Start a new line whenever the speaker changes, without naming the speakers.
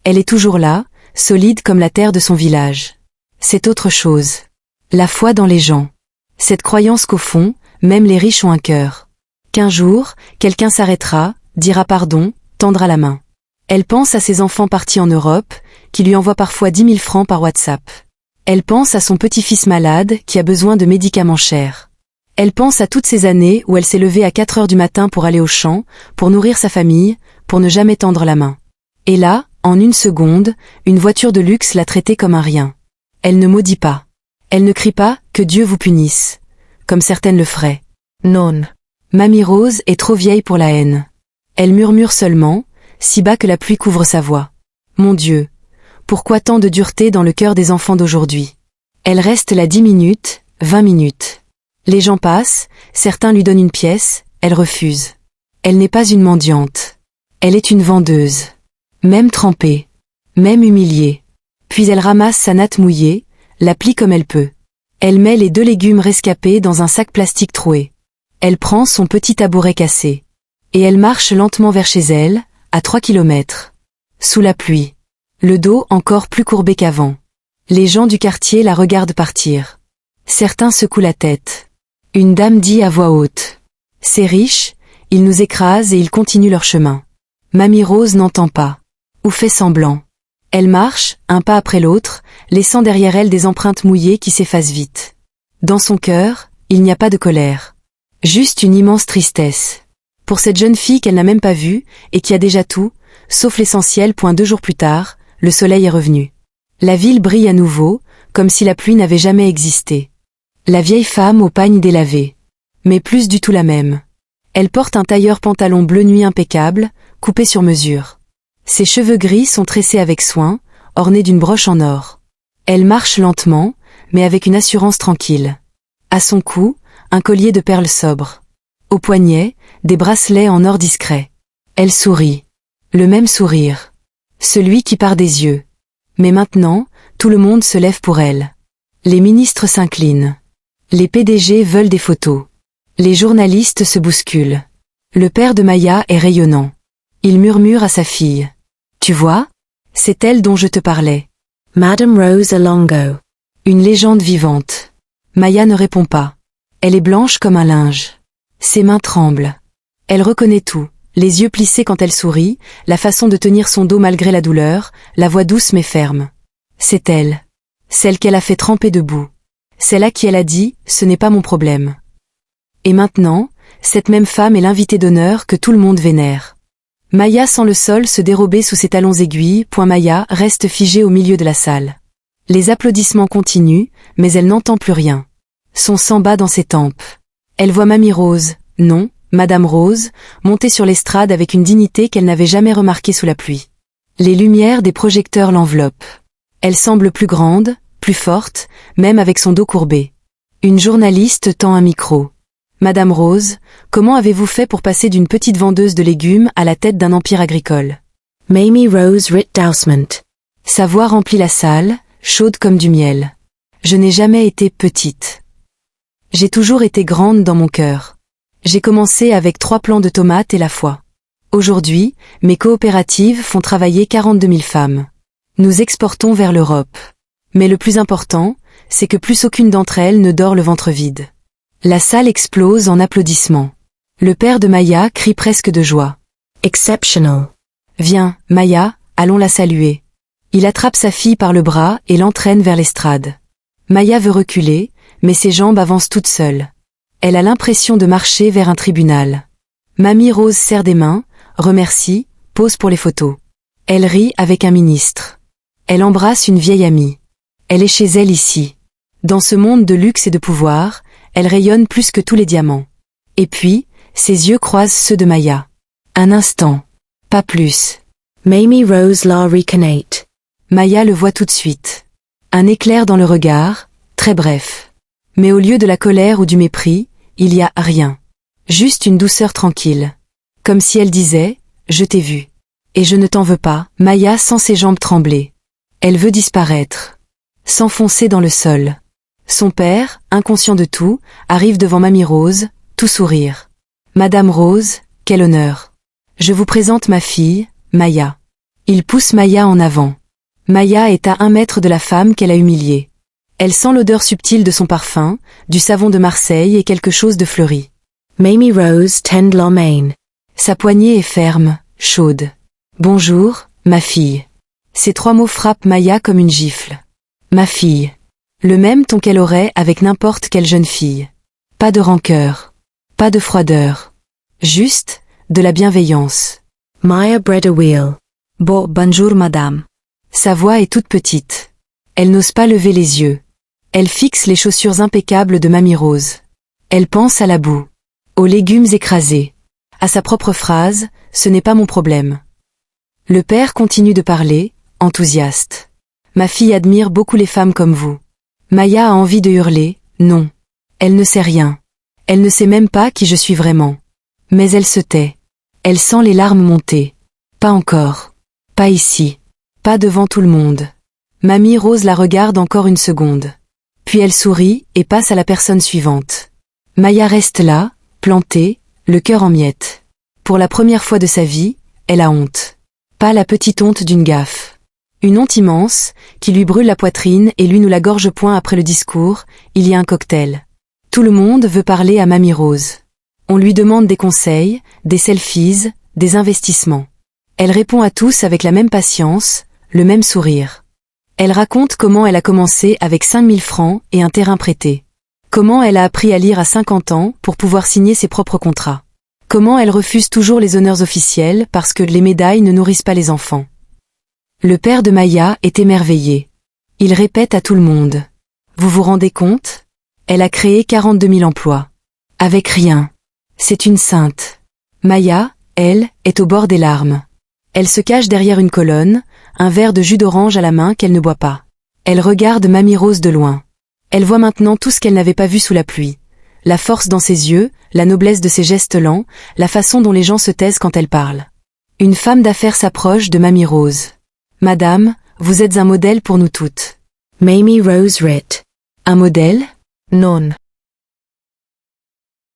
Elle est toujours là, solide comme la terre de son village. C'est autre chose. La foi dans les gens. Cette croyance qu'au fond, même les riches ont un cœur. Qu'un jour, quelqu'un s'arrêtera, dira pardon, tendra la main. Elle pense à ses enfants partis en Europe, qui lui envoient parfois 10 000 francs par WhatsApp. Elle pense à son petit-fils malade, qui a besoin de médicaments chers. Elle pense à toutes ces années où elle s'est levée à 4 heures du matin pour aller au champ, pour nourrir sa famille, pour ne jamais tendre la main. Et là, en une seconde, une voiture de luxe l'a traitée comme un rien. Elle ne maudit pas. Elle ne crie pas « que Dieu vous punisse », comme certaines le feraient. Non. Mamie Rose est trop vieille pour la haine. Elle murmure seulement, si bas que la pluie couvre sa voix. Mon Dieu, pourquoi tant de dureté dans le cœur des enfants d'aujourd'hui? Elle reste là 10 minutes, 20 minutes. Les gens passent, certains lui donnent une pièce, elle refuse. Elle n'est pas une mendiante. Elle est une vendeuse. Même trempée. Même humiliée. Puis elle ramasse sa natte mouillée, la plie comme elle peut. Elle met les 2 légumes rescapés dans un sac plastique troué. Elle prend son petit tabouret cassé. Et elle marche lentement vers chez elle, à 3 kilomètres. Sous la pluie. Le dos encore plus courbé qu'avant. Les gens du quartier la regardent partir. Certains secouent la tête. Une dame dit à voix haute. C'est riche, ils nous écrasent et ils continuent leur chemin. Mamie Rose n'entend pas. Ou fait semblant. Elle marche, un pas après l'autre, laissant derrière elle des empreintes mouillées qui s'effacent vite. Dans son cœur, il n'y a pas de colère. Juste une immense tristesse. Pour cette jeune fille qu'elle n'a même pas vue, et qui a déjà tout, sauf l'essentiel. 2 jours plus tard, le soleil est revenu. La ville brille à nouveau, comme si la pluie n'avait jamais existé. La vieille femme au pagne délavé. Mais plus du tout la même. Elle porte un tailleur pantalon bleu nuit impeccable, coupé sur mesure. Ses cheveux gris sont tressés avec soin, ornés d'une broche en or. Elle marche lentement, mais avec une assurance tranquille. À son cou, un collier de perles sobres. Au poignet, des bracelets en or discret. Elle sourit. Le même sourire. Celui qui part des yeux. Mais maintenant, tout le monde se lève pour elle. Les ministres s'inclinent. Les PDG veulent des photos. Les journalistes se bousculent. Le père de Maya est rayonnant. Il murmure à sa fille. Tu vois? C'est elle dont je te parlais. Madame Rose Alongo. Une légende vivante. Maya ne répond pas. Elle est blanche comme un linge. Ses mains tremblent. Elle reconnaît tout, les yeux plissés quand elle sourit, la façon de tenir son dos malgré la douleur, la voix douce mais ferme. C'est elle. Celle qu'elle a fait tremper debout. Celle à qui elle a dit « ce n'est pas mon problème ». Et maintenant, cette même femme est l'invitée d'honneur que tout le monde vénère. Maya sent le sol se dérober sous ses talons aiguilles. Maya reste figée au milieu de la salle. Les applaudissements continuent, mais elle n'entend plus rien. Son sang bat dans ses tempes. Elle voit Mamie Rose, non, Madame Rose, monter sur l'estrade avec une dignité qu'elle n'avait jamais remarquée sous la pluie. Les lumières des projecteurs l'enveloppent. Elle semble plus grande, plus forte, même avec son dos courbé. Une journaliste tend un micro. Madame Rose, comment avez-vous fait pour passer d'une petite vendeuse de légumes à la tête d'un empire agricole? Mamie Rose Rittdousement. Sa voix remplit la salle, chaude comme du miel. Je n'ai jamais été petite. J'ai toujours été grande dans mon cœur. J'ai commencé avec 3 plants de tomates et la foi. Aujourd'hui, mes coopératives font travailler 42 000 femmes. Nous exportons vers l'Europe. Mais le plus important, c'est que plus aucune d'entre elles ne dort le ventre vide. La salle explose en applaudissements. Le père de Maya crie presque de joie. Exceptional. Viens, Maya, allons la saluer. Il attrape sa fille par le bras et l'entraîne vers l'estrade. Maya veut reculer, mais ses jambes avancent toutes seules. Elle a l'impression de marcher vers un tribunal. Mamie Rose serre des mains, remercie, pose pour les photos. Elle rit avec un ministre. Elle embrasse une vieille amie. Elle est chez elle ici. Dans ce monde de luxe et de pouvoir, elle rayonne plus que tous les diamants. Et puis, ses yeux croisent ceux de Maya. Un instant. Pas plus. Mamie Rose la reconnaît. Maya le voit tout de suite. Un éclair dans le regard, très bref. Mais au lieu de la colère ou du mépris, il y a rien. Juste une douceur tranquille. Comme si elle disait, je t'ai vu. Et je ne t'en veux pas. Maya sent ses jambes trembler. Elle veut disparaître. S'enfoncer dans le sol. Son père, inconscient de tout, arrive devant Mamie Rose, tout sourire. Madame Rose, quel honneur. Je vous présente ma fille, Maya. Il pousse Maya en avant. Maya est à 1 mètre de la femme qu'elle a humiliée. Elle sent l'odeur subtile de son parfum, du savon de Marseille et quelque chose de fleuri. Mamie Rose tend la main. Sa poignée est ferme, chaude. Bonjour, ma fille. Ces 3 mots frappent Maya comme une gifle. Ma fille. Le même ton qu'elle aurait avec n'importe quelle jeune fille. Pas de rancœur. Pas de froideur. Juste, de la bienveillance. Maya bread a wheel. Bonjour madame. Sa voix est toute petite. Elle n'ose pas lever les yeux. Elle fixe les chaussures impeccables de Mamie Rose. Elle pense à la boue. Aux légumes écrasés. À sa propre phrase, ce n'est pas mon problème. Le père continue de parler, enthousiaste. Ma fille admire beaucoup les femmes comme vous. Maya a envie de hurler, non. Elle ne sait rien. Elle ne sait même pas qui je suis vraiment. Mais elle se tait. Elle sent les larmes monter. Pas encore. Pas ici. Pas devant tout le monde. Mamie Rose la regarde encore une seconde. Puis elle sourit et passe à la personne suivante. Maya reste là, plantée, le cœur en miettes. Pour la première fois de sa vie, elle a honte. Pas la petite honte d'une gaffe. Une honte immense, qui lui brûle la poitrine et lui noue la gorge-point après le discours, il y a un cocktail. Tout le monde veut parler à Mamie Rose. On lui demande des conseils, des selfies, des investissements. Elle répond à tous avec la même patience, le même sourire. Elle raconte comment elle a commencé avec 5000 francs et un terrain prêté. Comment elle a appris à lire à 50 ans pour pouvoir signer ses propres contrats. Comment elle refuse toujours les honneurs officiels parce que les médailles ne nourrissent pas les enfants. Le père de Maya est émerveillé. Il répète à tout le monde. Vous vous rendez compte? Elle a créé 42 000 emplois. Avec rien. C'est une sainte. Maya, elle, est au bord des larmes. Elle se cache derrière une colonne, un verre de jus d'orange à la main qu'elle ne boit pas. Elle regarde Mamie Rose de loin. Elle voit maintenant tout ce qu'elle n'avait pas vu sous la pluie. La force dans ses yeux, la noblesse de ses gestes lents, la façon dont les gens se taisent quand elle parle. Une femme d'affaires s'approche de Mamie Rose. Madame, vous êtes un modèle pour nous toutes. Mamie Rose rit. Un modèle? Non.